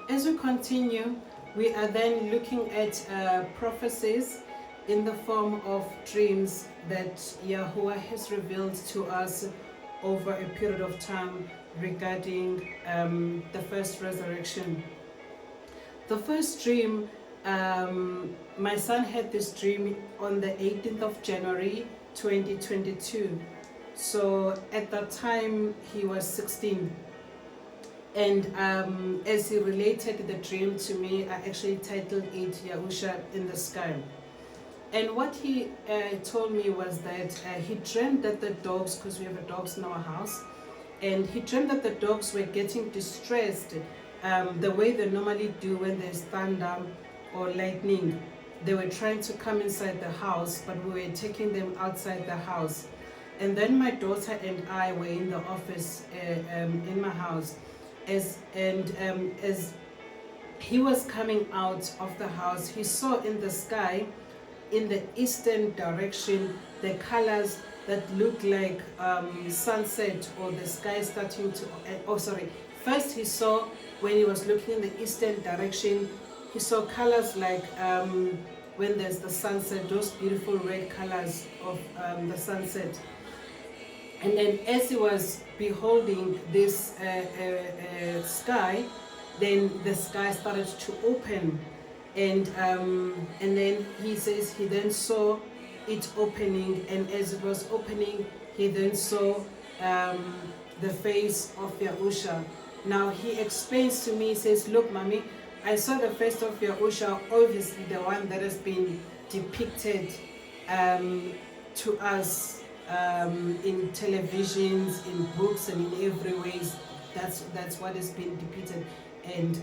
As we continue, we are then looking at prophecies in the form of dreams that Yahuwah has revealed to us over a period of time regarding the first resurrection. The first dream, my son had this dream on the 18th of January 2022. So at that time he was 16. And as he related the dream to me, I actually titled it Yahusha in the Sky. And what he told me was that he dreamt that the dogs, because we have dogs in our house, and he dreamt that the dogs were getting distressed the way they normally do when there's thunder or lightning. They were trying to come inside the house, but we were taking them outside the house. And then my daughter and I were in the office in my house. As he was coming out of the house, he saw in the sky, in the eastern direction, the colors that looked like sunset or the sky starting to, first he saw, when he was looking in the eastern direction, he saw colors like when there's the sunset, those beautiful red colors of the sunset. And then as he was beholding this sky, then the sky started to open. And then he says he then saw it opening, and as it was opening, he then saw the face of Yahusha. Now he explains to me, he says, look, mommy, I saw the face of Yahusha, obviously the one that has been depicted to us in televisions, in books, and in every ways. That's what has been depicted. And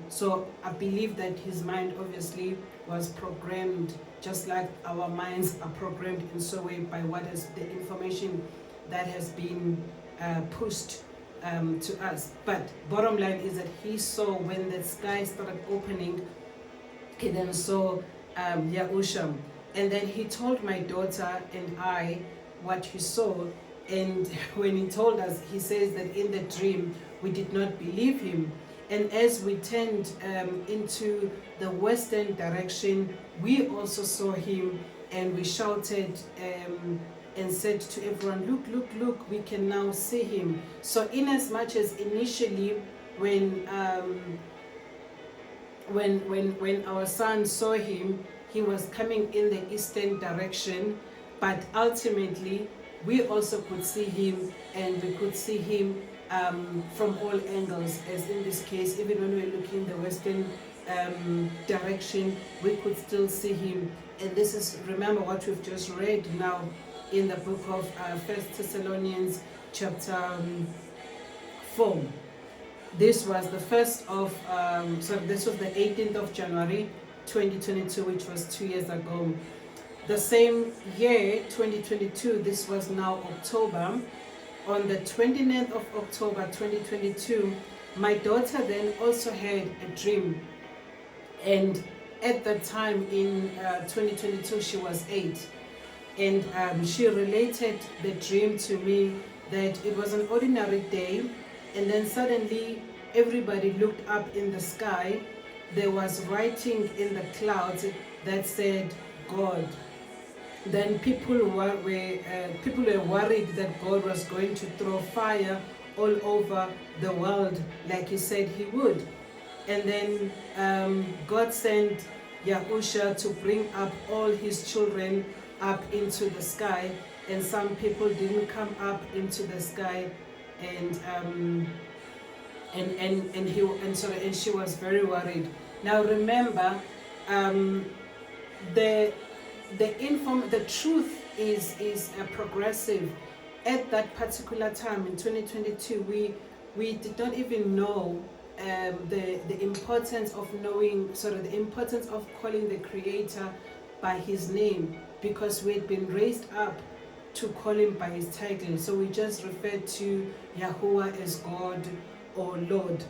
so I believe that his mind obviously was programmed just like our minds are programmed in so way by what is the information that has been pushed to us. But bottom line is that he saw when the sky started opening, he then saw Yahusha. And then he told my daughter and I what he saw. And when he told us, he says that in the dream, we did not believe him. And as we turned into the western direction, we also saw him, and we shouted and said to everyone, look, look, look, we can now see him. So in as much as initially when our son saw him, he was coming in the eastern direction, but ultimately we also could see him, and we could see him from all angles, as in this case, even when we were looking the western direction, we could still see him. And this is, remember what we've just read now in the book of 1 Thessalonians chapter 4. This was the first of, this was the 18th of January 2022, which was 2 years ago. The same year, 2022, this was now October. On the 29th of October 2022, my daughter then also had a dream. And at that time in 2022, she was 8. And she related the dream to me that it was an ordinary day. And then suddenly everybody looked up in the sky. There was writing in the clouds that said, God. Then people were worried that God was going to throw fire all over the world like he said he would. And then God sent Yahusha to bring up all his children up into the sky, and some people didn't come up into the sky, and she was very worried. Now remember, the truth is progressive. At that particular time in 2022, we did not even know the importance of knowing, the importance of calling the Creator by His name, because we had been raised up to call Him by His title. So we just referred to Yahuwah as God or Lord.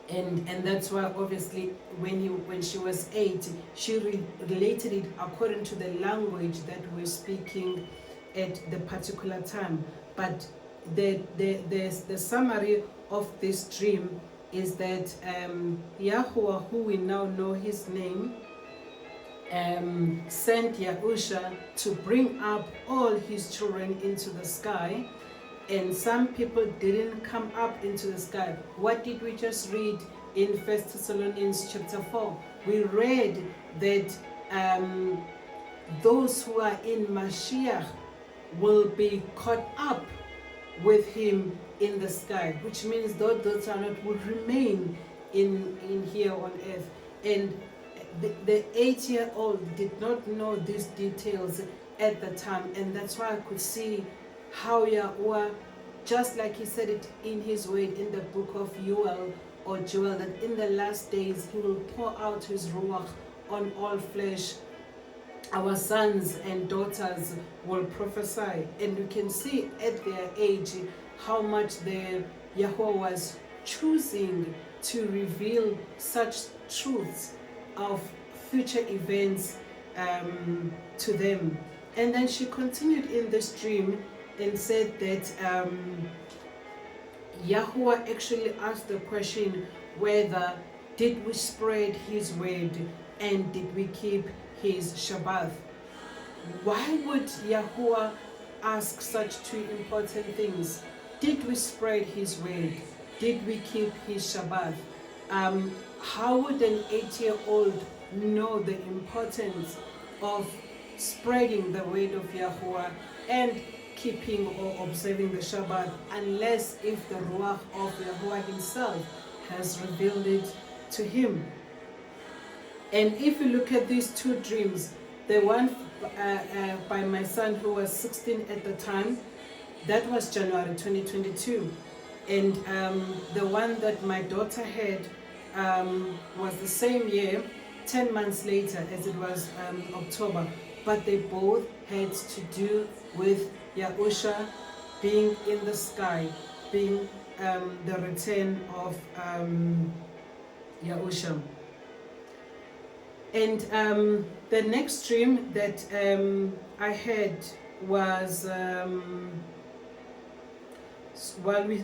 And that's why obviously when she was 8, she related it according to the language that we're speaking at the particular time. But the summary of this dream is that Yahuwah, who we now know his name, sent Yahusha to bring up all his children into the sky, and some people didn't come up into the sky. What did we just read in 1 Thessalonians chapter 4? We read that those who are in Mashiach will be caught up with him in the sky, which means those are not will remain in here on earth. And the 8-year-old did not know these details at the time, and that's why I could see how Yahuwah, just like he said it in his word in the book of Joel, that in the last days he will pour out his ruach on all flesh. Our sons and daughters will prophesy, and you can see at their age how much the Yahuwah was choosing to reveal such truths of future events to them. And then she continued in this dream and said that Yahuwah actually asked the question whether did we spread his word and did we keep his Shabbat. Why would Yahuwah ask such two important things? Did we spread his word? Did we keep his Shabbat? How would an 8-year-old know the importance of spreading the word of Yahuwah and keeping or observing the Shabbat, unless if the Ruach of Yahuwah himself has revealed it to him? And if you look at these two dreams, the one by my son who was 16 at the time, that was January 2022. And the one that my daughter had was the same year, 10 months later, as it was October. But they both had to do with Yahusha being in the sky, being the return of Yahusha. And the next dream that I had was,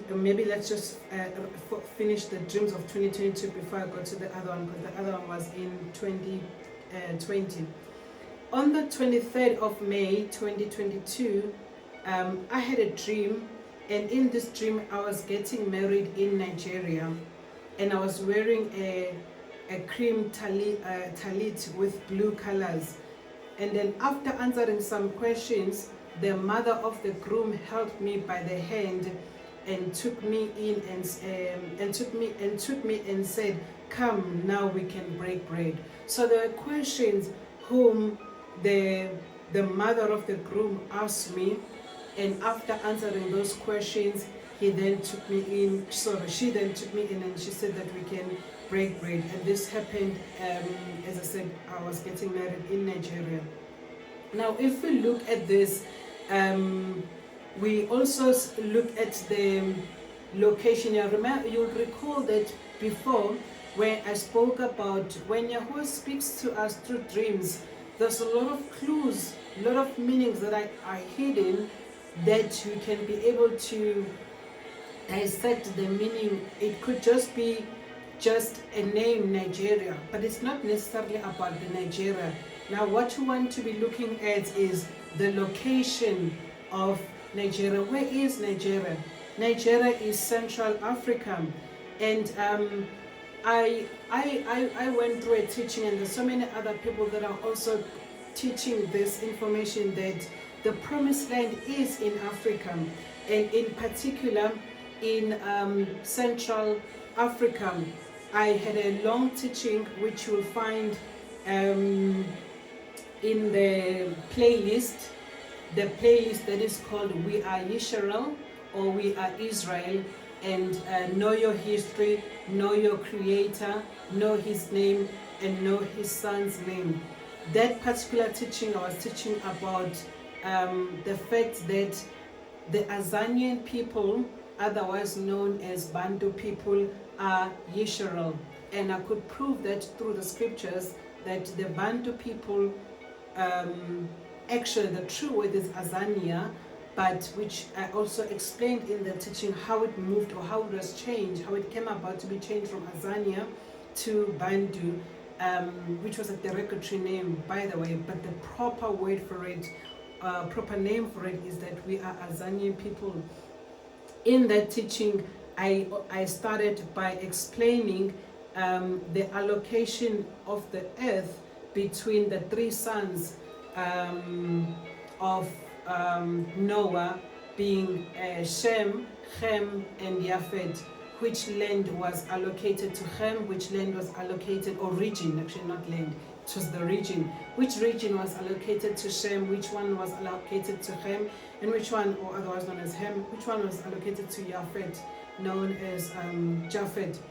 maybe let's just finish the dreams of 2022 before I go to the other one, because the other one was in 2020. On the 23rd of May 2022, I had a dream, and in this dream I was getting married in Nigeria, and I was wearing a cream talit with blue colors. And then after answering some questions, the mother of the groom held me by the hand and took me in and said, "Come, now we can break bread." So there were questions whom the mother of the groom asked me, and after answering those questions, she then took me in and she said that we can break bread. And this happened, as I said, I was getting married in Nigeria. Now, if we look at this, we also look at the location. You'll recall that before, where I spoke about when Yahuwah speaks to us through dreams, there's a lot of clues, a lot of meanings that are hidden, that you can be able to dissect the meaning. It could just be just a name, Nigeria, but it's not necessarily about the Nigeria. Now, what you want to be looking at is the location of Nigeria. Where is Nigeria? Nigeria is Central Africa, and I went through a teaching, and there's so many other people that are also teaching this information, that the promised land is in Africa, and in particular in Central Africa. I had a long teaching which you'll find in the playlist that is called We Are Yisrael, or We Are Israel, and know your history, know your creator, know his name, and know his son's name. That particular teaching, I was teaching about the fact that the Azanian people, otherwise known as Bantu people, are Yisrael. And I could prove that through the scriptures, that the Bantu people, actually the true word is Azania, but which I also explained in the teaching how it moved or how it was changed, how it came about to be changed from Azania to Bantu, which was a derogatory name, by the way, but the proper word for it, proper name for it is that we are Azanian people. In that teaching, I started by explaining the allocation of the earth between the three sons of Noah, being Shem, Ham, and Japheth. Which land was allocated to Ham, which land was allocated, or region, actually not land, it was the region. Which region was allocated to Shem, which one was allocated to Ham, and which one, or otherwise known as Ham, which one was allocated to Japheth, known as Japheth.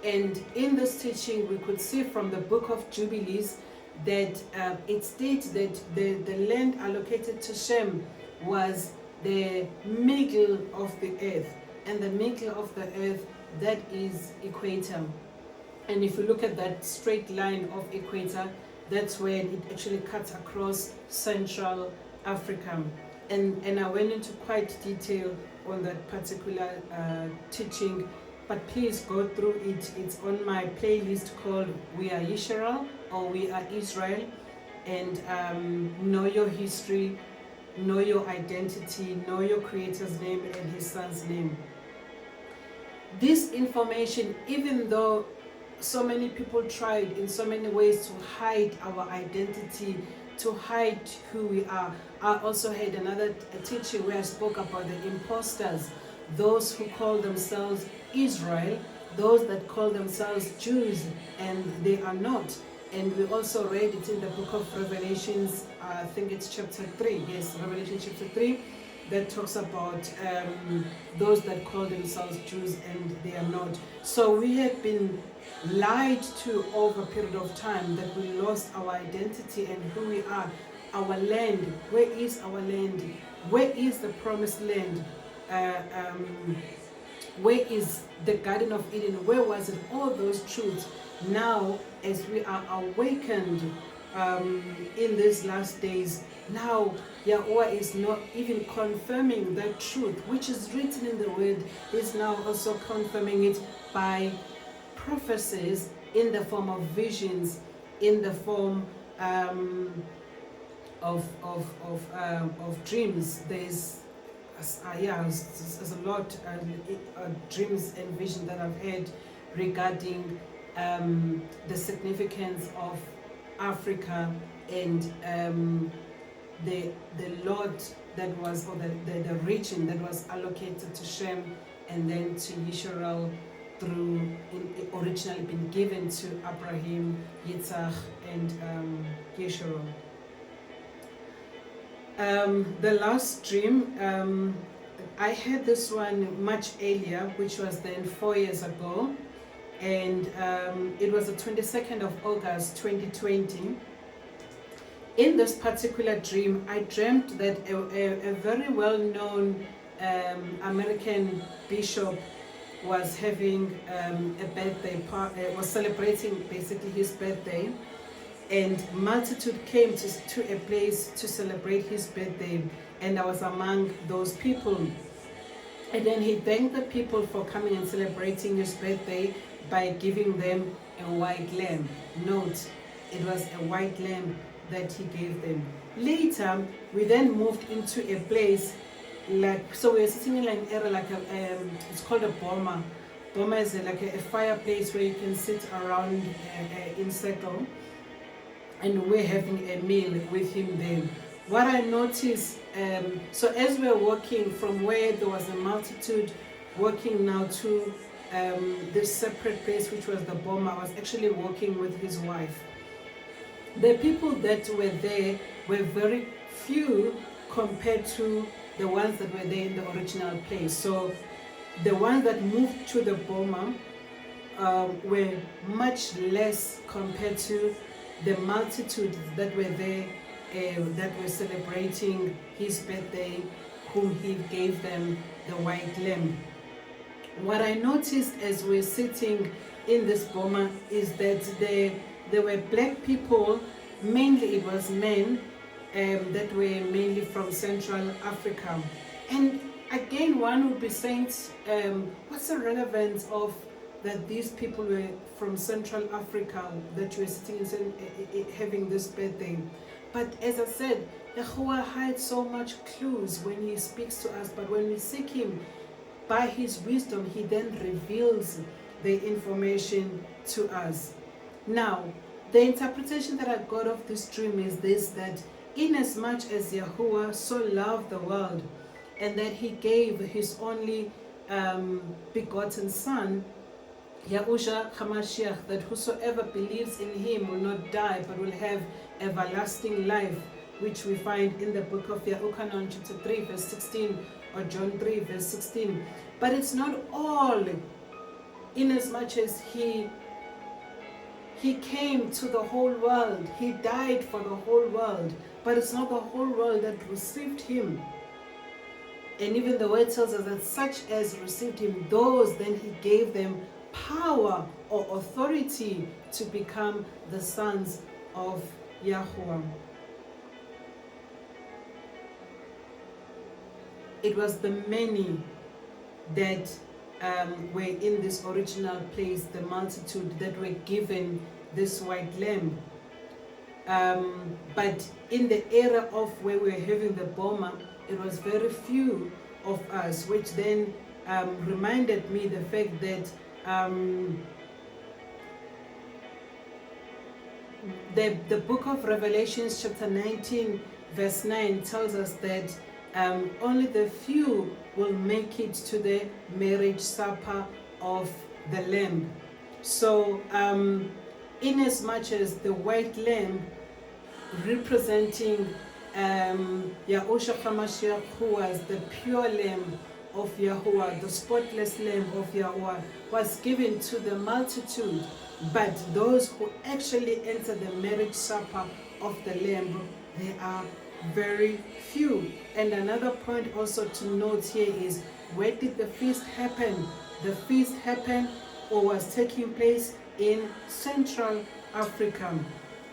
And in this teaching, we could see from the book of Jubilees that it states that the land allocated to Shem was the middle of the earth, and the middle of the earth, that is equator. And if you look at that straight line of equator, that's where it actually cuts across Central Africa. And I went into quite detail on that particular teaching, but please go through it. It's on my playlist called We Are Israel, or We Are Israel, and know your history, know your identity, know your Creator's name and His Son's name. This information, even though so many people tried in so many ways to hide our identity, to hide who we are. I also had another teaching where I spoke about the imposters, those who call themselves Israel, those that call themselves Jews, and they are not. And we also read it in the book of Revelations, I think it's chapter 3, yes, Revelation chapter 3, that talks about those that call themselves Jews and they are not. So we have been lied to over a period of time, that we lost our identity and who we are. Our land, where is our land? Where is the promised land? Where is the Garden of Eden? Where was it? All those truths. Now, as we are awakened in these last days, now Yahweh is not even confirming that truth, which is written in the Word, is now also confirming it by prophecies, in the form of visions, in the form of dreams. There's a lot of dreams and visions that I've had regarding the significance of Africa and the Lord that was, or the region that was allocated to Shem and then to Yisrael through, originally been given to Abraham, Yitzhak, and Yeshurun. The last dream, I had this one much earlier, which was then 4 years ago, and it was the 22nd of August 2020. In this particular dream, I dreamt that a very well-known American bishop was having a birthday party, was celebrating basically his birthday, and multitude came to a place to celebrate his birthday, and I was among those people. And then he thanked the people for coming and celebrating his birthday by giving them a white lamb. Note, it was a white lamb that he gave them. Later, we then moved into a place so we were sitting in an area it's called a boma. Boma is like a fireplace where you can sit around in circle, and we're having a meal with him there. What I noticed, so as we're walking from where there was a multitude, walking now to this separate place, which was the boma, I was actually walking with his wife. The people that were there were very few compared to the ones that were there in the original place. So the ones that moved to the boma were much less compared to the multitude that were there, that were celebrating his birthday, whom he gave them the white lamb. What I noticed as we're sitting in this boma is that there were black people, mainly it was men, that were mainly from Central Africa. And again, one would be saying, what's the relevance of that these people were from Central Africa, that you were sitting and having this birthday? But as I said, Yahuwah hides so much clues when he speaks to us, but when we seek him by his wisdom, he then reveals the information to us. Now, the interpretation that I got of this dream is this, that inasmuch as Yahuwah so loved the world, and that he gave his only begotten son, Yahusha HaMashiach, that whosoever believes in him will not die but will have everlasting life, which we find in the book of Yahuchanan chapter 3 verse 16 or John 3 verse 16. But it's not all, inasmuch as he came to the whole world, he died for the whole world, but it's not the whole world that received him. And even the word tells us that such as received him, those then he gave them power or authority to become the sons of Yahuwah. It was the many that were in this original place, the multitude that were given this white lamb. But in the era of where we were having the Boma, it was very few of us, which then reminded me the fact that the book of Revelations chapter 19 verse 9 tells us that only the few will make it to the marriage supper of the Lamb. So inasmuch as the white lamb representing Yahusha HaMashiach, who was the pure lamb of Yahuwah, the spotless lamb of Yahuwah, was given to the multitude, but those who actually enter the marriage supper of the lamb, they are very few. And another point also to note here is, where did the feast happen? The feast happened or was taking place in Central Africa,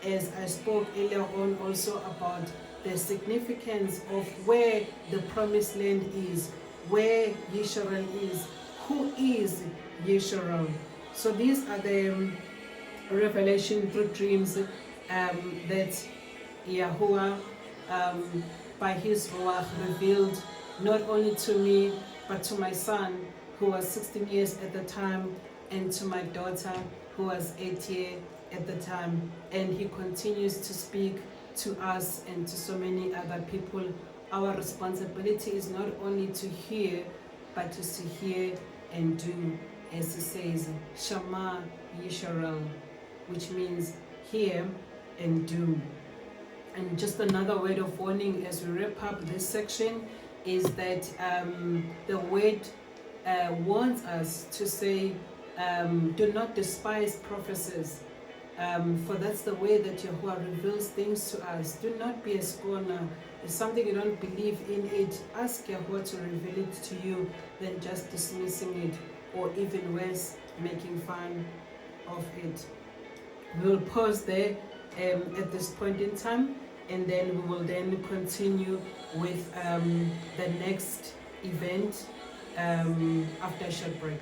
as I spoke earlier on also about the significance of where the promised land is, where Yisrael is, who is Yisrael. So these are the revelation through dreams that Yahuwah by his Ruach revealed not only to me but to my son, who was 16 years at the time, and to my daughter, who was 8 years at the time. And he continues to speak to us and to so many other people. Our responsibility is not only to hear, but to hear and do, as he says, Shama Yisrael, which means hear and do. And just another word of warning as we wrap up this section is that the word warns us to say, do not despise prophecies, for that's the way that Yahuwah reveals things to us. Do not be a scorner. If something you don't believe in it, ask Yahuwah to reveal it to you, than just dismissing it, or even worse, making fun of it. We'll pause there at this point in time, and then we will then continue with the next event after a short break.